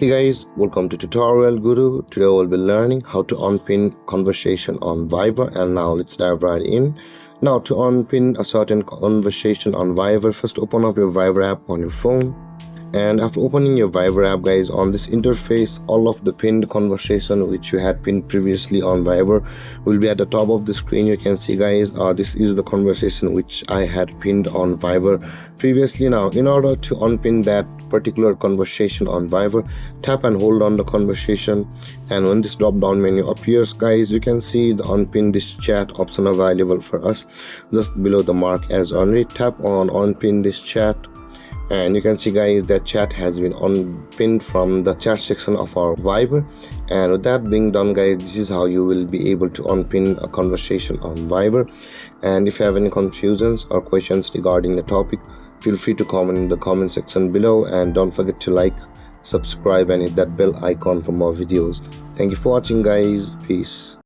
Hey guys, welcome to Tutorial Guru. Today we'll be learning how to unpin conversation on Viber, and now let's dive right in. Now to unpin a certain conversation on Viber, first open up your Viber app on your phone. And after opening your Viber app, guys, on this interface, all of the pinned conversation which you had pinned previously on Viber will be at the top of the screen. You can see, guys, this is the conversation which I had pinned on Viber previously. Now in order to unpin that particular conversation on Viber, tap and hold on the conversation, and when this drop down menu appears, guys, you can see the unpin this chat option available for us just below the mark as unread. Tap on unpin this chat, and you can see, guys, that chat has been unpinned from the chat section of our Viber. And with that being done, guys, this is how you will be able to unpin a conversation on Viber. And if you have any confusions or questions regarding the topic, feel free to comment in the comment section below, and don't forget to like, subscribe, and hit that bell icon for more videos. Thank you for watching, guys. Peace.